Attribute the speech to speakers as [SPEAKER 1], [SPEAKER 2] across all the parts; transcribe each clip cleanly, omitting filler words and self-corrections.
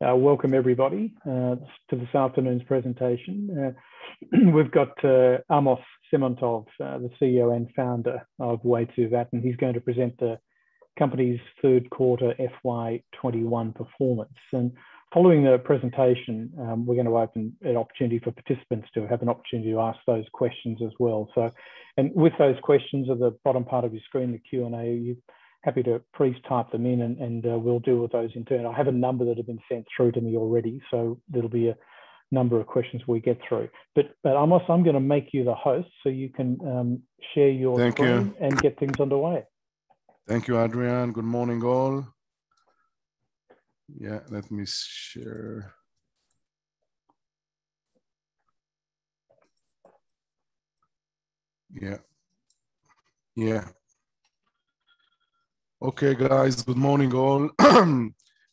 [SPEAKER 1] Welcome everybody to this afternoon's presentation. We've got Amos Simontov, the CEO and founder of FY2021, and he's going to present the company's third quarter FY2021 performance. And following the presentation, we're going to open an opportunity for participants to have an opportunity to ask those questions as well. So, and with those questions at the bottom part of your screen, the Q&A, you're happy to please type them in and we'll deal with those in turn. I have a number that have been sent through to me already, so there'll be a number of questions we get through. But Amos, I'm going to make you the host so you can share your screen and get things underway.
[SPEAKER 2] Thank you, Adrian. Good morning, all. Yeah, let me share. Yeah. Okay, guys, good morning, all.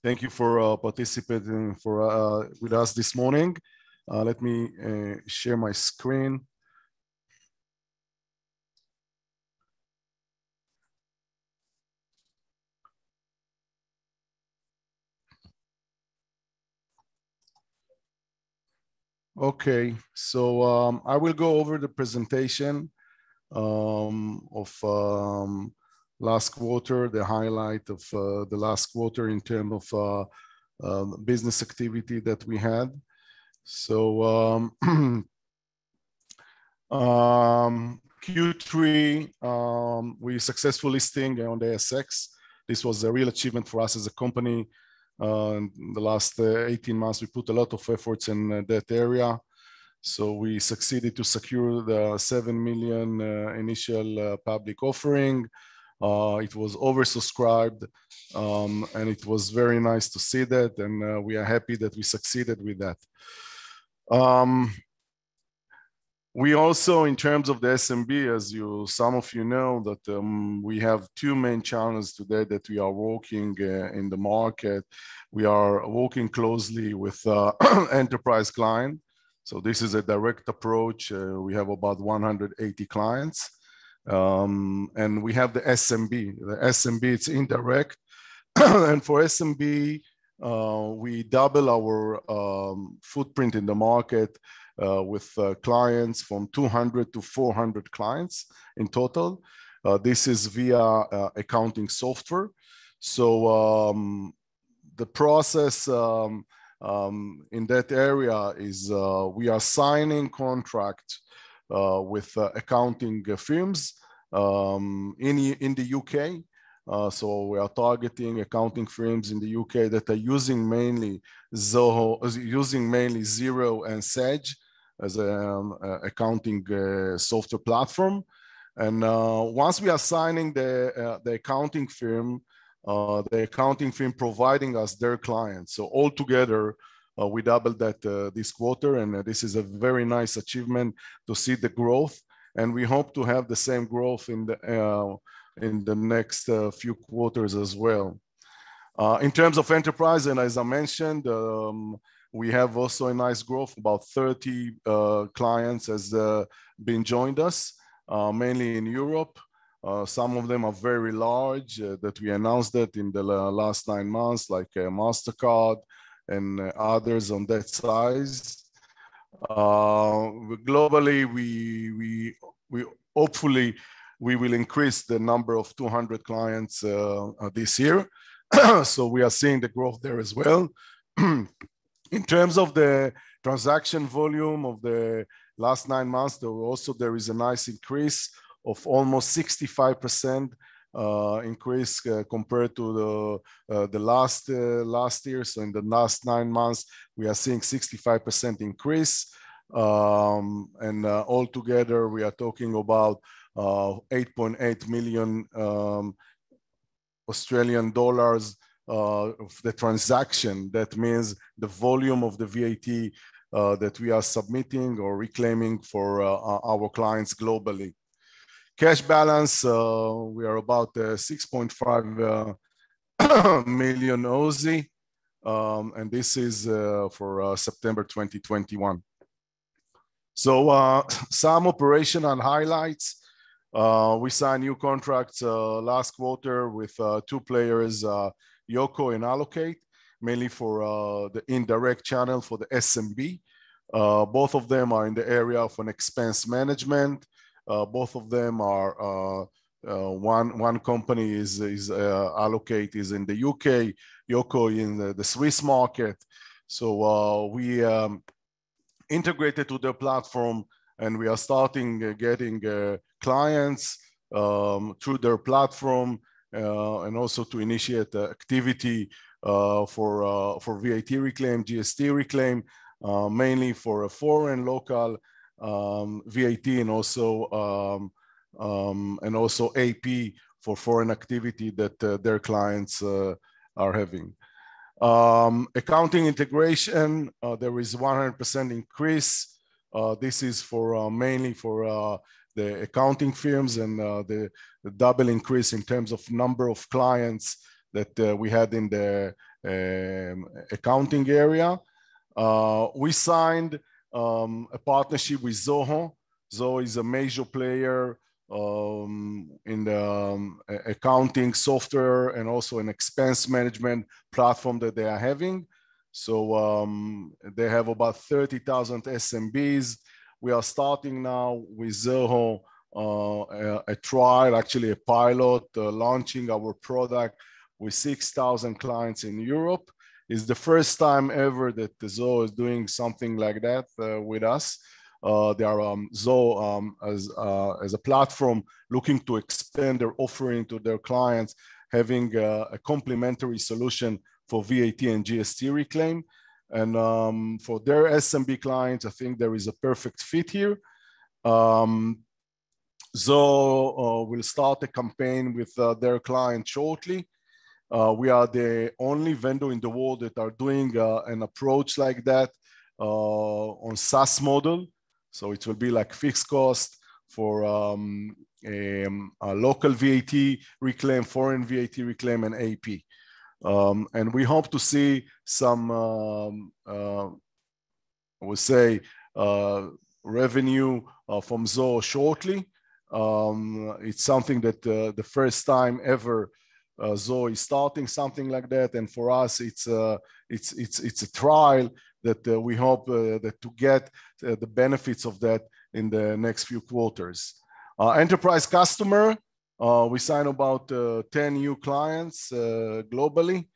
[SPEAKER 2] Thank you for participating with us this morning. Let me share my screen. Okay, so I will go over the presentation of last quarter, the highlight of the last quarter in terms of business activity that we had. So Q3, we successfully listing on the ASX. This was a real achievement for us as a company. In the last 18 months, we put a lot of efforts in that area. So we succeeded to secure the 7 million initial public offering. It was oversubscribed, and it was very nice to see that, and we are happy that we succeeded with that. We also, in terms of the SMB, as some of you know, that we have two main channels today that we are working in the market. We are working closely with enterprise client. So this is a direct approach. We have about 180 clients. And we have the SMB. The SMB, it's indirect. And for SMB, we double our footprint in the market with clients from 200 to 400 clients in total. This is via accounting software. So the process in that area is we are signing contracts with accounting firms in the UK. So we are targeting accounting firms in the UK that are using mainly Zoho, using mainly Xero and Sage as an accounting software platform. And once we are signing the accounting firm providing us their clients. So altogether, we doubled that this quarter, and this is a very nice achievement to see the growth. And we hope to have the same growth in the next few quarters as well. In terms of enterprise, and as I mentioned, we have also a nice growth. About 30 clients has been joined us, mainly in Europe. Some of them are very large that we announced that in the last 9 months, like MasterCard and others on that size. Globally, we hopefully we will increase the number of 200 clients this year. So we are seeing the growth there as well. In terms of the transaction volume of the last 9 months, there is a nice increase of almost 65% increase compared to the last year. So in the last 9 months, we are seeing 65% increase. And altogether, we are talking about 8.8 million Australian dollars of the transaction. That means the volume of the VAT that we are submitting or reclaiming for our clients globally. Cash balance, we are about 6.5 million Aussie, and this is for September 2021. So some operational highlights. We signed new contracts last quarter with 2 players, Yoko and Allocate. mainly for the indirect channel for the SMB. Both of them are in the area of an expense management. Both of them are one company is Allocate is in the UK, Yoko in the Swiss market. So we integrated to their platform, and we are starting getting clients through their platform, and also to initiate activity for VAT reclaim, GST reclaim, mainly for foreign, local VAT, and also AP for foreign activity that their clients are having. Accounting integration, there is 100% increase. This is for mainly for the accounting firms, and the double increase in terms of number of clients that we had in the accounting area. We signed a partnership with Zoho. Zoho is a major player in the accounting software and also an expense management platform that they are having. So they have about 30,000 SMBs. We are starting now with Zoho a trial, actually a pilot, launching our product with 6,000 clients in Europe. It's the first time ever that Zoho is doing something like that with us. They are Zoho as a platform looking to expand their offering to their clients, having a complementary solution for VAT and GST reclaim. And for their SMB clients, I think there is a perfect fit here. Zoho will start a campaign with their client shortly. We are the only vendor in the world that are doing an approach like that on SaaS model. So it will be like fixed cost for a local VAT reclaim, foreign VAT reclaim, and AP. And we hope to see some, I would say, revenue from Zoho shortly. It's something that the first time ever Zoho is starting something like that, and for us, it's a trial that we hope that to get the benefits of that in the next few quarters. Enterprise customer, we signed about 10 new clients globally.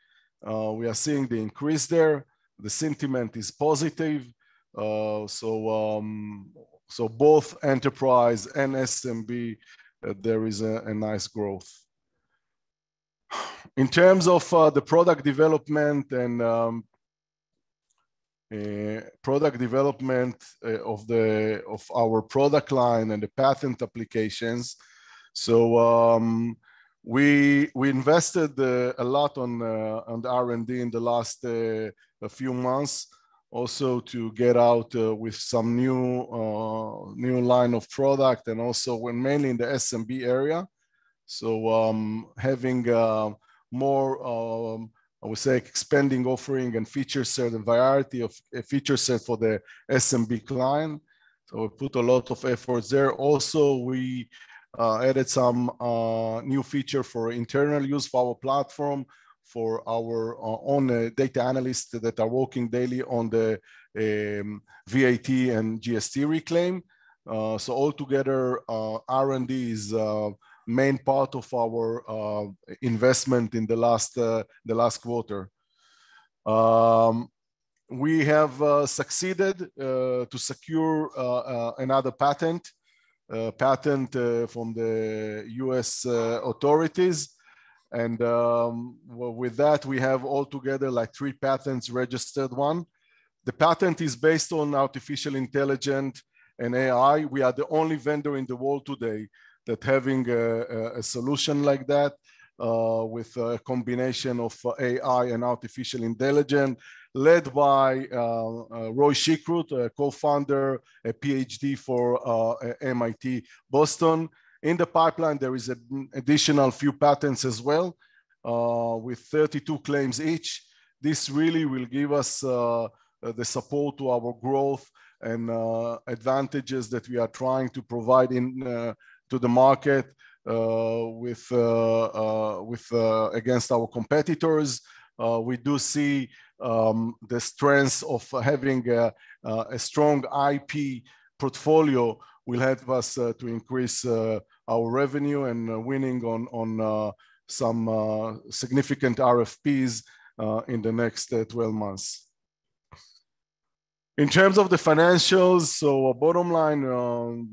[SPEAKER 2] We are seeing the increase there. The sentiment is positive. So both enterprise and SMB, there is a nice growth. In terms of the product development and product development of our product line and the patent applications, so we invested a lot on the R&D in the last a few months, also to get out with some new line of product, and also mainly in the SMB area. So having more, I would say, expanding offering and feature set and variety of feature set for the SMB client. So we put a lot of efforts there. Also, we added some new feature for internal use for our platform, for our own data analysts that are working daily on the VAT and GST reclaim. So altogether, R&D is main part of our investment in the last quarter. We have succeeded to secure another patent from the US authorities. And with that, we have altogether like 3 patents registered. The patent is based on artificial intelligence and AI. We are the only vendor in the world today that having a solution like that with a combination of AI and artificial intelligence, led by Roy Shikrut, a co-founder, a PhD for MIT Boston. In the pipeline, there is an additional few patents as well, with 32 claims each. This really will give us the support to our growth and advantages that we are trying to provide to the market against our competitors. we do see the strength of having a strong IP portfolio will help us to increase our revenue and winning on some significant RFPs in the next 12 months. In terms of the financials, so bottom line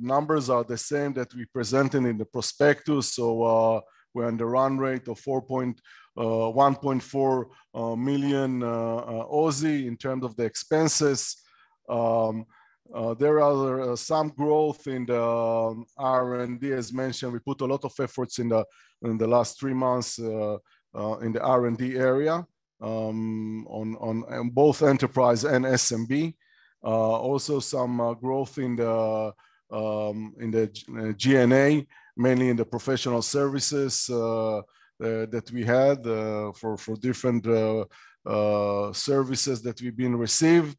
[SPEAKER 2] numbers are the same that we presented in the prospectus. So we're on the run rate of 1.4 million Aussie in terms of the expenses. There are some growth in the R&D, as mentioned. We put a lot of efforts in the last 3 months in the R&D area on both enterprise and SMB. Also some growth in the G&A, mainly in the professional services that we had for different services that we've been received.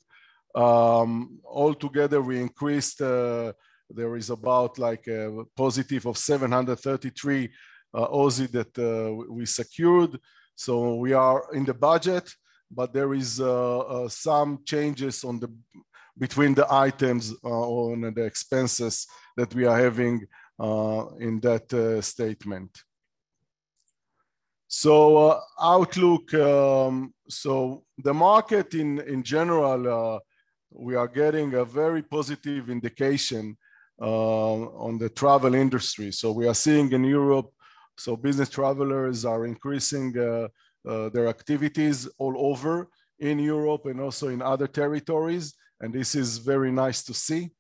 [SPEAKER 2] Altogether, we increased, there is about like a positive of 733 Aussie that we secured. So we are in the budget, but there is some changes on between the items on the expenses that we are having in that statement. So outlook, so the market in general, we are getting a very positive indication on the travel industry. So we are seeing in Europe, so business travelers are increasing their activities all over in Europe and also in other territories. And this is very nice to see.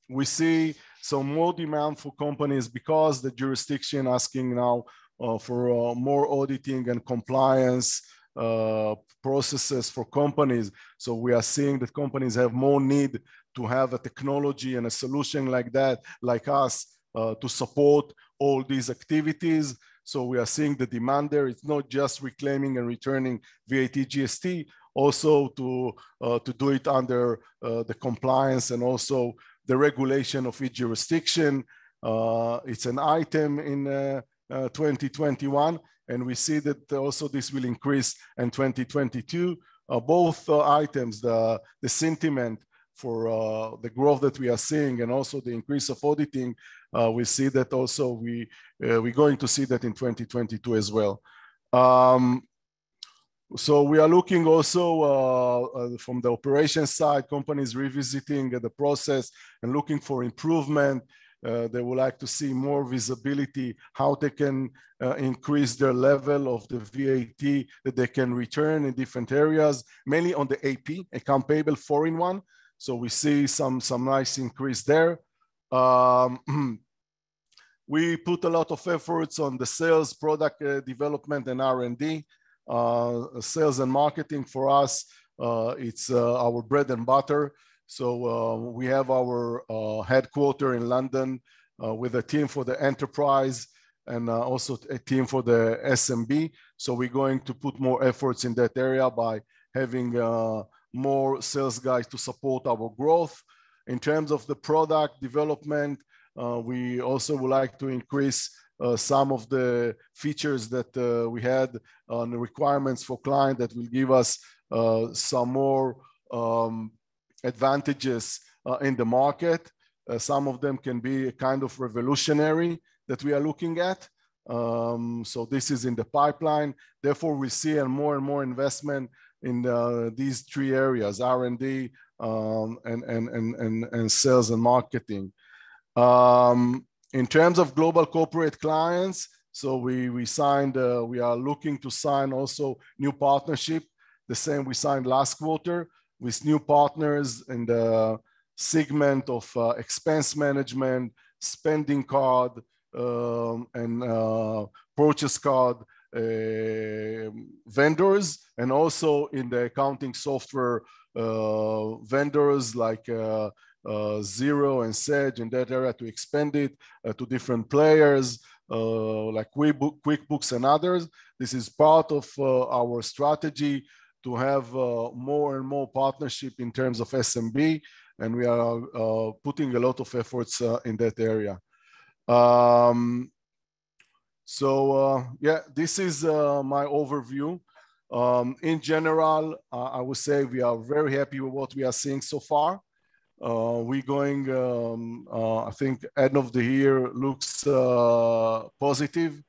[SPEAKER 2] We see some more demand for companies because the jurisdiction asking now for more auditing and compliance processes for companies. So we are seeing that companies have more need to have a technology and a solution like that, like us, to support all these activities. So we are seeing the demand there. It's not just reclaiming and returning VAT, GST, also to do it under the compliance and also the regulation of each jurisdiction. It's an item in 2021, and we see that also this will increase in 2022. Both items, the sentiment for the growth that we are seeing and also the increase of auditing, we see that also we're going to see that in 2022 as well. So we are looking also from the operation side, companies revisiting the process and looking for improvement. They would like to see more visibility, how they can increase their level of the VAT that they can return in different areas, mainly on the AP, account payable 4-in-1. So we see some nice increase there. We put a lot of efforts on the sales, product development, and R&D. Sales and marketing for us, it's our bread and butter. So we have our headquarters in London with a team for the enterprise and also a team for the SMB. So we're going to put more efforts in that area by having more sales guys to support our growth. In terms of the product development, we also would like to increase some of the features that we had on the requirements for client that will give us some more advantages in the market. Some of them can be a kind of revolutionary that we are looking at. So this is in the pipeline. Therefore, we see a more and more investment in these 3 areas, R&D and sales and marketing. In terms of global corporate clients, so we signed, we are looking to sign also new partnership. The same we signed last quarter with new partners in the segment of expense management, spending card, and purchase card vendors, and also in the accounting software vendors like Xero and Sage in that area to expand it to different players like QuickBooks and others. This is part of our strategy to have more and more partnership in terms of SMB, and we are putting a lot of efforts in that area. So yeah, this is my overview. In general, I would say we are very happy with what we are seeing so far. We're going, I think end of the year looks positive.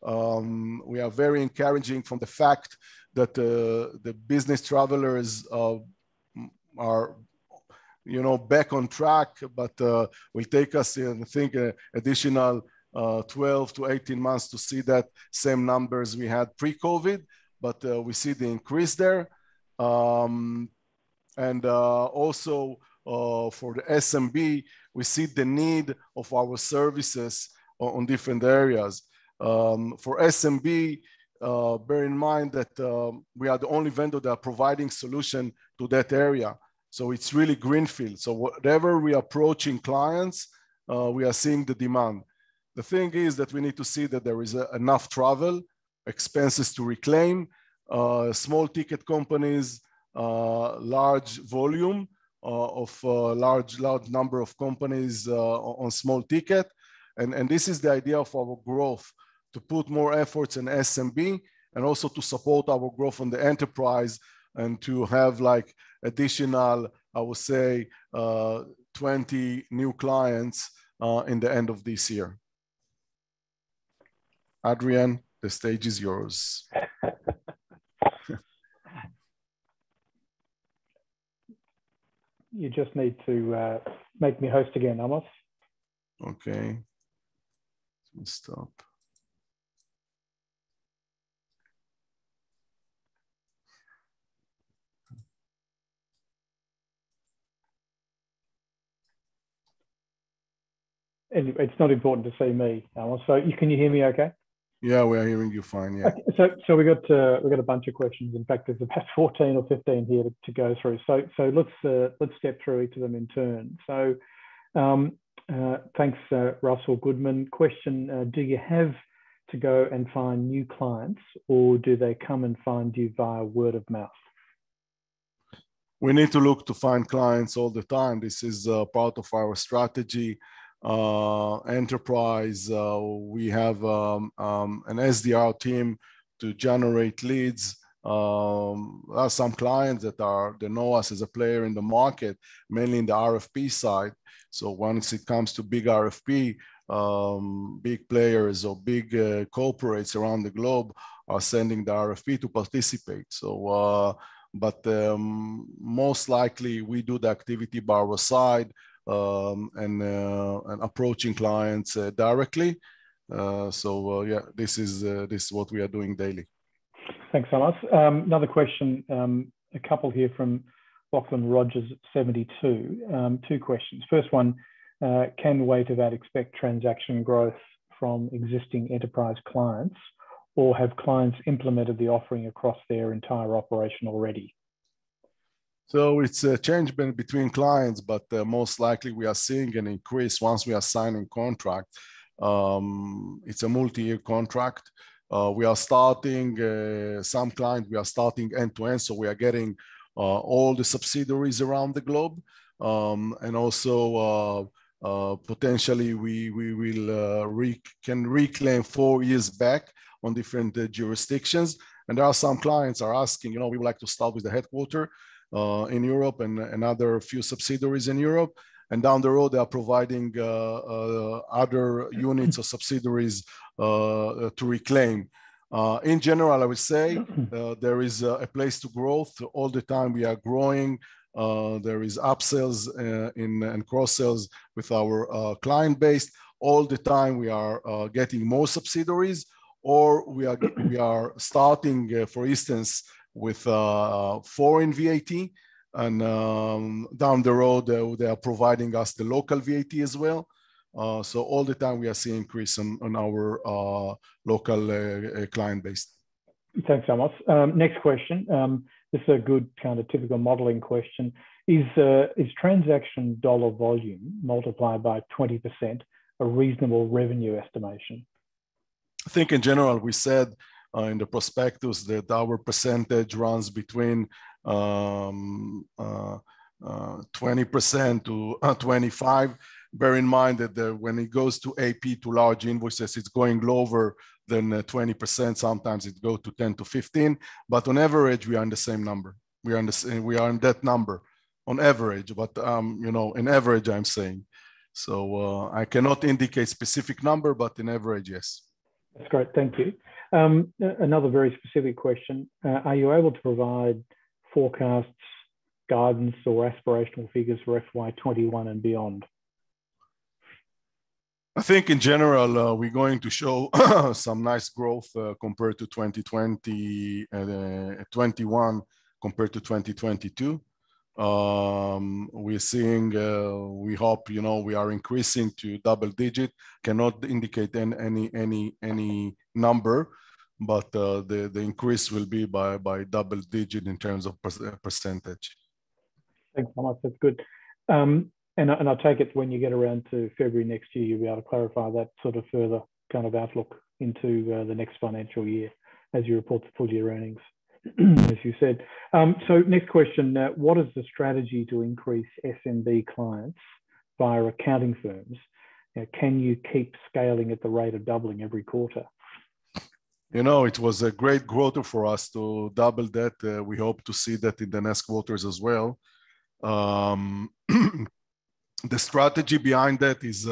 [SPEAKER 2] We are very encouraging from the fact that the business travelers are, you know, back on track, but will take us, I think, additional 12 to 18 months to see that same numbers we had pre-COVID, but we see the increase there. And also for the SMB, we see the need of our services on different areas. For SMB, bear in mind that we are the only vendor that are providing solution to that area. So it's really greenfield. So whatever we are approaching clients, we are seeing the demand. The thing is that we need to see that there is enough travel, expenses to reclaim, small ticket companies, large volume of large number of companies on small ticket. And this is the idea of our growth, to put more efforts in SMB and also to support our growth on the enterprise and to have like additional, I would say, 20 new clients in the end of this year. Adrian, the stage is yours.
[SPEAKER 1] You just need to make me host again, Amos.
[SPEAKER 2] Okay. Stop.
[SPEAKER 1] Anyway, it's not important to see me, Amos. So can you hear me okay?
[SPEAKER 2] Yeah, we are hearing you fine, yeah.
[SPEAKER 1] Okay, so we got a bunch of questions. In fact, there's about 14 or 15 here to go through. So let's step through each of them in turn. So thanks, Russell Goodman. Question, do you have to go and find new clients, or do they come and find you via word of mouth?
[SPEAKER 2] We need to look to find clients all the time. This is part of our strategy. Enterprise, we have an SDR team to generate leads. There are some clients that know us as a player in the market, mainly in the RFP side. So once it comes to big RFP, big players or big corporates around the globe are sending the RFP to participate. So, but most likely we do the activity by our side. And approaching clients directly. Yeah, this is what we are doing daily. Thanks,
[SPEAKER 1] Amos. Another question, a couple here from Lachlan Rogers at 72. Two questions. First one, can Waitovat expect transaction growth from existing enterprise clients, or have clients implemented the offering across their entire operation already?
[SPEAKER 2] So it's a change between clients, but most likely we are seeing an increase once we are signing contract. It's a multi-year contract. We are starting, some clients, we are starting end-to-end, so we are getting all the subsidiaries around the globe. And also potentially we will can reclaim 4 years back on different jurisdictions. And there are some clients are asking, you know, we would like to start with the headquarters in Europe and another few subsidiaries in Europe. And down the road, they are providing other units or subsidiaries to reclaim. In general, I would say there is a place to growth. All the time we are growing. There is upsells and cross-sells with our client base. All the time we are getting more subsidiaries, or we are starting, for instance, with foreign VAT, and down the road they are providing us the local VAT as well. So all the time we are seeing increase on our local client base.
[SPEAKER 1] Thanks, Amos. Next question. This is a good kind of typical modeling question. Is transaction dollar volume multiplied by 20% a reasonable revenue estimation?
[SPEAKER 2] I think in general we said in the prospectus that our percentage runs between 20% to 25%. bear in mind that when it goes to AP, to large invoices, it's going lower than 20%. Sometimes it goes to 10 to 15, but on average, we are in the same number. We are in that number on average, but in average, I'm saying. So I cannot indicate specific number, but in average, yes.
[SPEAKER 1] That's great, thank you. Another very specific question. Are you able to provide forecasts, guidance, or aspirational figures for FY21 and beyond?
[SPEAKER 2] I think in general, we're going to show some nice growth compared to 2020 and 21 compared to 2022. We're seeing, we hope, we are increasing to double digit. Cannot indicate any number, but the increase will be by double digit in terms of percentage.
[SPEAKER 1] Thanks so much, that's good. And I take it when you get around to February next year, you'll be able to clarify that sort of further kind of outlook into the next financial year as you report the full year earnings, as you said. So next question, what is the strategy to increase SMB clients via accounting firms? Can you keep scaling at the rate of doubling every quarter?
[SPEAKER 2] It was a great quarter for us to double that. We hope to see that in the next quarters as well. The strategy behind that is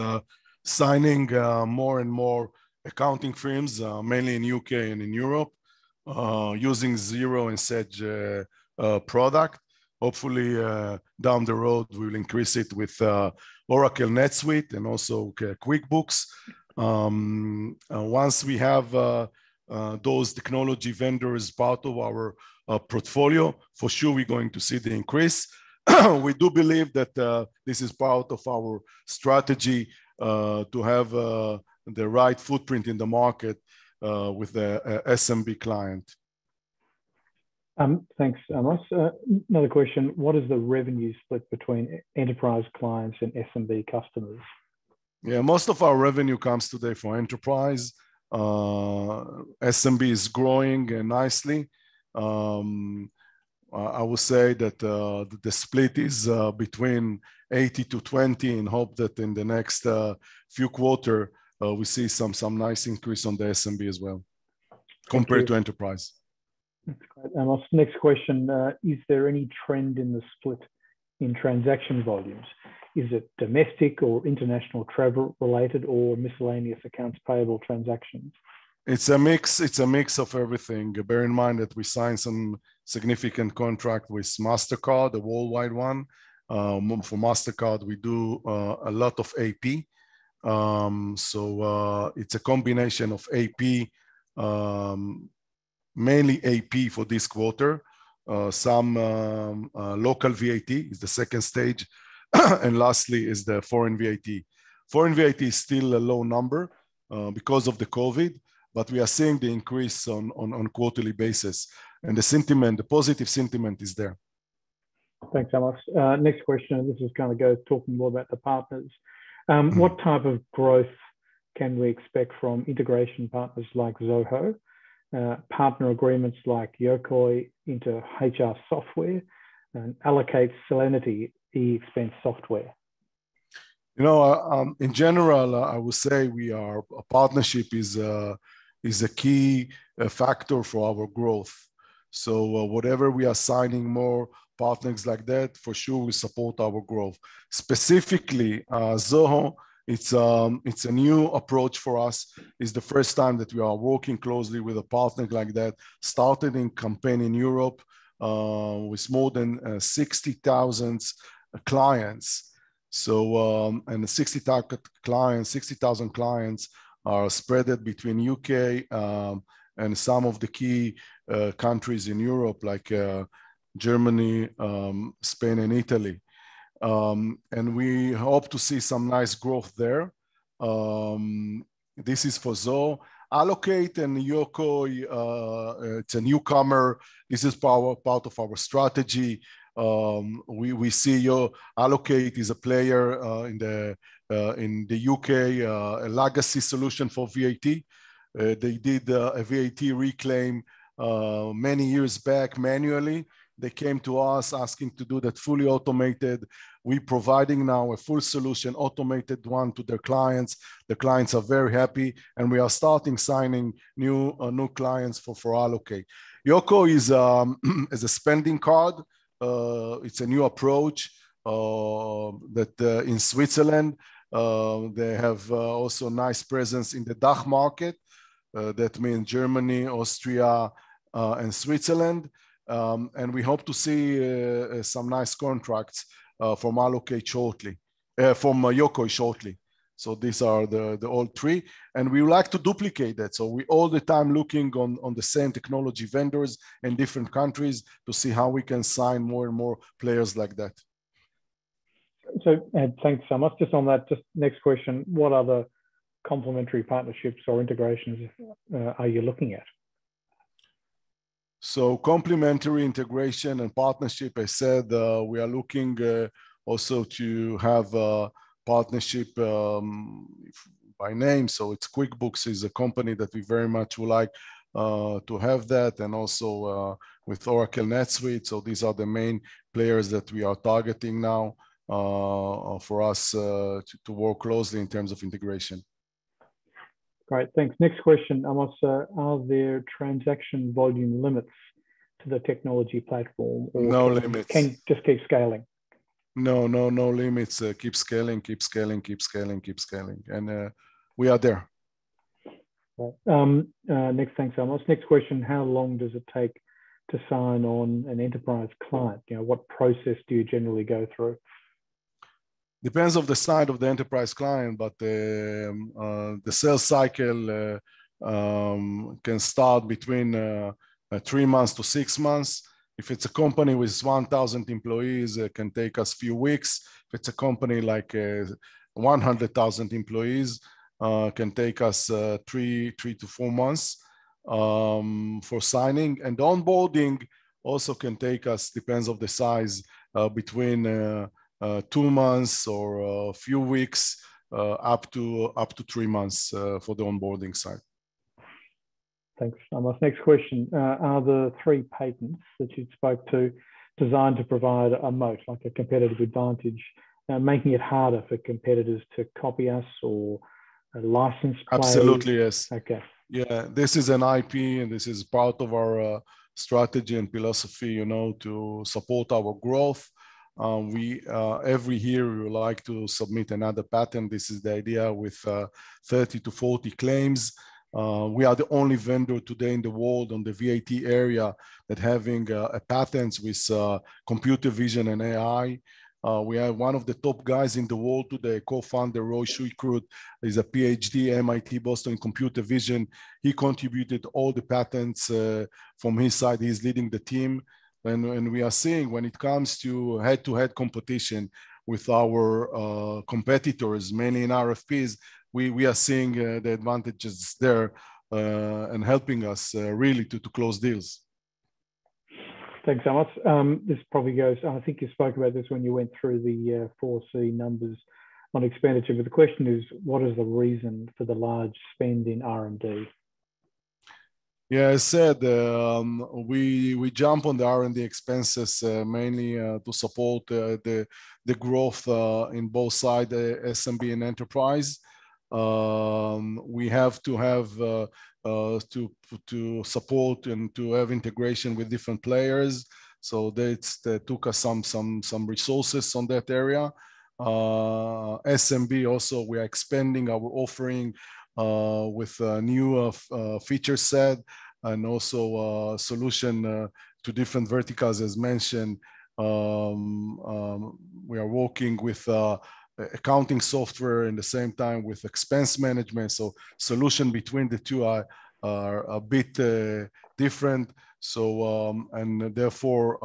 [SPEAKER 2] signing more and more accounting firms, mainly in UK and in Europe, using Xero and Sage product. Hopefully down the road, we'll increase it with Oracle NetSuite and also QuickBooks. Once we have those technology vendors part of our portfolio, for sure we're going to see the increase. We do believe that this is part of our strategy to have the right footprint in the market with the SMB client.
[SPEAKER 1] Thanks, Amos. Another question, what is the revenue split between enterprise clients and SMB customers?
[SPEAKER 2] Yeah, most of our revenue comes today from enterprise. SMB is growing nicely. I would say that the split is between 80 to 20, and hope that in the next few quarters we see some nice increase on the SMB as well, compared to enterprise.
[SPEAKER 1] That's great. Amos, next question, is there any trend in the split in transaction volumes? Is it domestic or international travel related or miscellaneous accounts payable transactions?
[SPEAKER 2] It's a mix of everything. Bear in mind that we signed some significant contract with MasterCard, the worldwide one. For MasterCard, we do a lot of AP. So it's a combination of AP, mainly AP for this quarter. Some local VAT is the second stage. And lastly is the foreign VAT. Foreign VAT is still a low number because of the COVID, but we are seeing the increase on quarterly basis. And the positive sentiment is there.
[SPEAKER 1] Thanks, Amos. Next question, this is kind of talking more about the partners. What type of growth can we expect from integration partners like Zoho, partner agreements like Yokoi into HR software, and allocate Selenity e-expense software?
[SPEAKER 2] In general, I would say a partnership is a key factor for our growth. So whatever we are signing more partners like that, for sure we support our growth. Specifically, Zoho, it's a new approach for us. It's the first time that we are working closely with a partner like that. Started in campaign in Europe with more than 60,000 clients. So and 60,000 clients are spread between UK and some of the key countries in Europe like Germany, Spain, and Italy. And we hope to see some nice growth there. This is for Zoho. Allocate and Yokoi, it's a newcomer. This is part of our strategy. We see Allocate is a player in the UK, a legacy solution for VAT. They did a VAT reclaim many years back manually. They came to us asking to do that fully automated. We're providing now a full solution, automated one to their clients. The clients are very happy, and we are starting signing new clients for Allocate. Yoko is is a spending card. It's a new approach that in Switzerland. They have also nice presence in the DACH market. That means Germany, Austria, and Switzerland. And we hope to see some nice contracts from Allocate shortly, from Yoko shortly. So these are the all three, and we would like to duplicate that. So we all the time looking on the same technology vendors in different countries to see how we can sign more and more players like that.
[SPEAKER 1] So Ed, thanks so much. Just on that, just next question, what other complementary partnerships or integrations are you looking at?
[SPEAKER 2] So complementary integration and partnership, I said, we are looking also to have a partnership by name. So it's QuickBooks is a company that we very much would like to have that, and also with Oracle NetSuite. So these are the main players that we are targeting now for us to work closely in terms of integration.
[SPEAKER 1] Great, thanks. Next question, Amos, are there transaction volume limits to the technology platform? Or
[SPEAKER 2] no limits.
[SPEAKER 1] Can just keep scaling?
[SPEAKER 2] No limits. Keep scaling. And we are there.
[SPEAKER 1] Right. Next, thanks, Amos. Next question, how long does it take to sign on an enterprise client? You know, what process do you generally go through?
[SPEAKER 2] Depends on the side of the enterprise client, but the sales cycle can start between 3 months to 6 months. If it's a company with 1,000 employees, it can take us a few weeks. If it's a company like 100,000 employees, can take us 3 to 4 months for signing. And the onboarding also can take us, depends on the size, between 2 months or a few weeks up to 3 months for the onboarding side.
[SPEAKER 1] Thanks, Amos. Next question, are the 3 patents that you spoke to designed to provide a moat, like a competitive advantage, making it harder for competitors to copy us or license play?
[SPEAKER 2] Absolutely, yes.
[SPEAKER 1] Okay.
[SPEAKER 2] Yeah, this is an IP, and this is part of our strategy and philosophy, you know, to support our growth. We every year we would like to submit another patent. This is the idea, with 30 to 40 claims. We are the only vendor today in the world on the VAT area that having a patent with computer vision and AI. We have one of the top guys in the world today, co-founder Roy Schuikrut, is a PhD, MIT Boston in computer vision. He contributed all the patents from his side. He's leading the team. And we are seeing, when it comes to head-to-head competition with our competitors, mainly in RFPs, we are seeing the advantages there and helping us really to close deals.
[SPEAKER 1] Thanks, Amos. This probably goes, I think you spoke about this when you went through the 4C numbers on expenditure, but the question is, what is the reason for the large spend in R&D?
[SPEAKER 2] Yeah, I said we jump on the R&D expenses mainly to support the growth in both sides, SMB and enterprise. We have to have to support and to have integration with different players. So that took us some resources on that area. SMB also, we are expanding our offering with a new feature set, and also solution to different verticals as mentioned. We are working with accounting software in the same time with expense management. So solution between the two are a bit different. So and therefore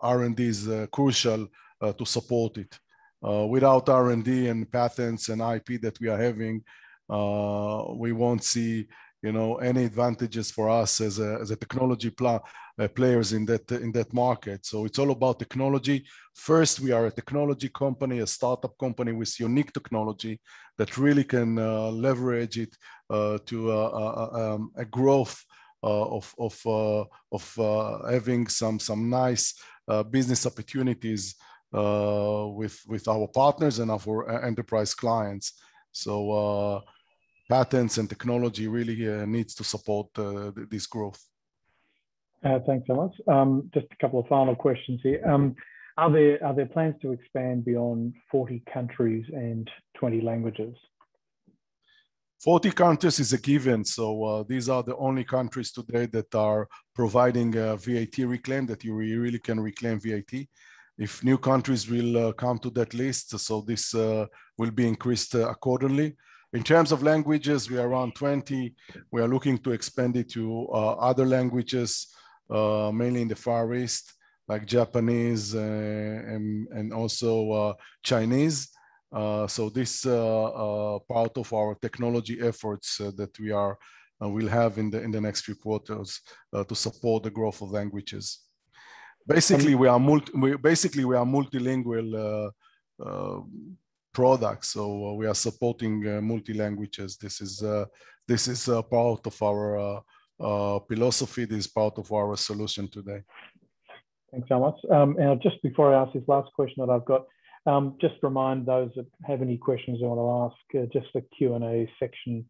[SPEAKER 2] R&D is crucial to support it. Without R&D and patents and IP that we are having, we won't see, you know, any advantages for us as a technology players in that market. So it's all about technology. First, we are a technology company, a startup company with unique technology that really can leverage it to a growth having some nice business opportunities with our partners and our enterprise clients. So patents and technology really needs to support this growth.
[SPEAKER 1] Thanks so much. Just a couple of final questions here. Are there plans to expand beyond 40 countries and 20 languages?
[SPEAKER 2] 40 countries is a given. So these are the only countries today that are providing VAT reclaim, that you really can reclaim VAT. If new countries will come to that list, so this will be increased accordingly. In terms of languages, we are around 20. We are looking to expand it to other languages, mainly in the Far East, like Japanese and also Chinese. So this part of our technology efforts that we are will have in the next few quarters to support the growth of languages. Basically, we are multilingual products, so we are supporting multi languages. This is part of our philosophy. This is part of our solution today.
[SPEAKER 1] Thanks so much. Now, just before I ask this last question that I've got, just remind those that have any questions they want to ask, just the Q&A section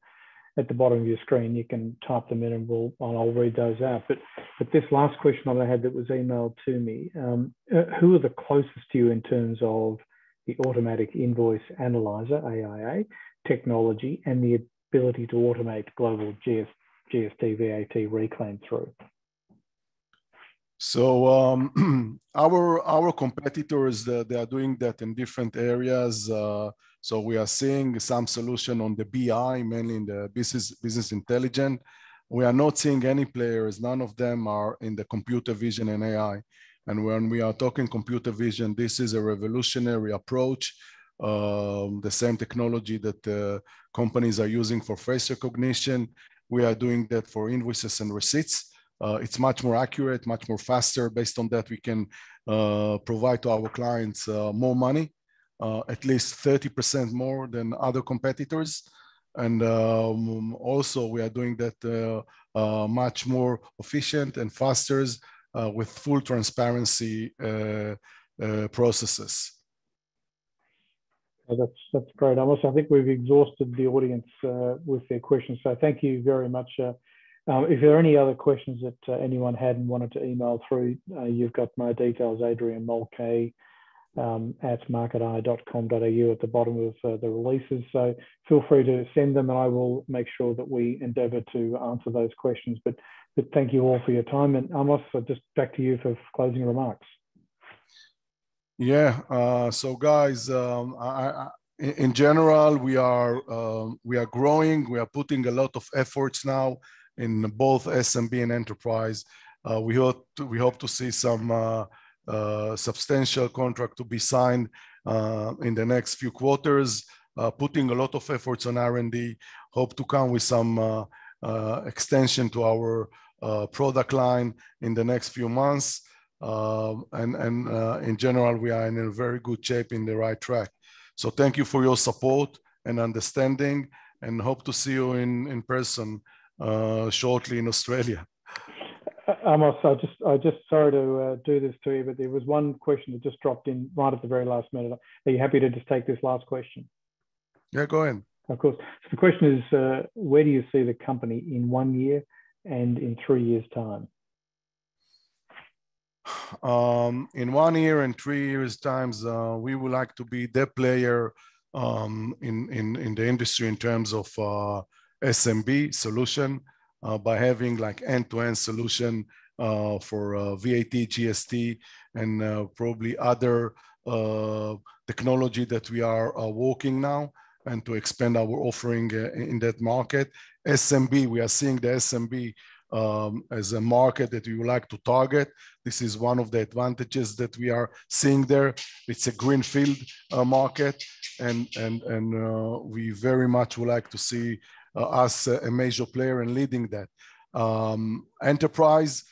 [SPEAKER 1] at the bottom of your screen. You can type them in and I'll read those out. But this last question that I had that was emailed to me, who are the closest to you in terms of the automatic invoice analyzer, AIA, technology and the ability to automate global GST VAT reclaim through?
[SPEAKER 2] So our competitors, they are doing that in different areas. So we are seeing some solution on the BI, mainly in the business intelligence. We are not seeing any players. None of them are in the computer vision and AI. And when we are talking computer vision, this is a revolutionary approach. The same technology that companies are using for face recognition. We are doing that for invoices and receipts. It's much more accurate, much more faster. Based on that, we can provide to our clients more money, at least 30% more than other competitors. And also we are doing that much more efficient and faster with full transparency processes.
[SPEAKER 1] That's great. I think we've exhausted the audience with their questions. So thank you very much. If there are any other questions that anyone had and wanted to email through, you've got my details, Adrian Mulcahy at marketeye.com.au at the bottom of the releases. So feel free to send them and I will make sure that we endeavour to answer those questions. But thank you all for your time. And Amos, just back to you for closing remarks.
[SPEAKER 2] Yeah, so guys, in general, we are growing. We are putting a lot of efforts now in both SMB and enterprise. We hope to see some substantial contract to be signed in the next few quarters. Putting a lot of efforts on R&D. Hope to come with some extension to our product line in the next few months. And in general, we are in a very good shape, in the right track. So thank you for your support and understanding, and hope to see you in person shortly in Australia.
[SPEAKER 1] Amos, I just sorry to do this to you, but there was one question that just dropped in right at the very last minute. Are you happy to just take this last question?
[SPEAKER 2] Yeah, go ahead.
[SPEAKER 1] Of course. So the question is, where do you see the company in 1 year and in 3 years' time?
[SPEAKER 2] In 1 year and 3 years' times, we would like to be the player in the industry in terms of SMB solution, by having like end-to-end solution for VAT, GST, and probably other technology that we are working now, and to expand our offering in that market. SMB, we are seeing the SMB as a market that we would like to target. This is one of the advantages that we are seeing there. It's a greenfield market, and we very much would like to see us a major player in leading that. Enterprise,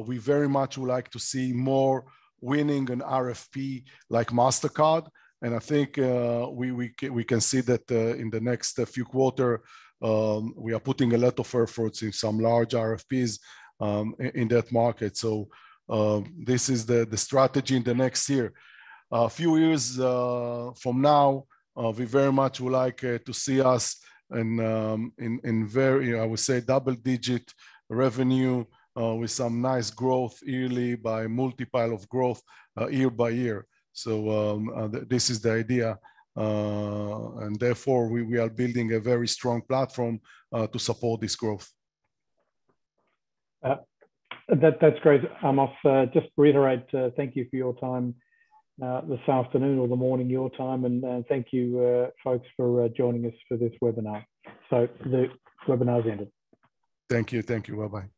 [SPEAKER 2] we very much would like to see more winning an RFP like MasterCard, And I think we can see that in the next few quarters, we are putting a lot of efforts in some large RFPs in that market. So this is the strategy in the next year. A few years from now, we very much would like to see us in very, I would say, double-digit revenue with some nice growth yearly by multiple of growth year by year. So this is the idea. And therefore, we are building a very strong platform to support this growth.
[SPEAKER 1] That's great, Amos. Just reiterate, thank you for your time this afternoon or the morning your time, and thank you folks for joining us for this webinar. So the webinar's ended.
[SPEAKER 2] Thank you, bye-bye.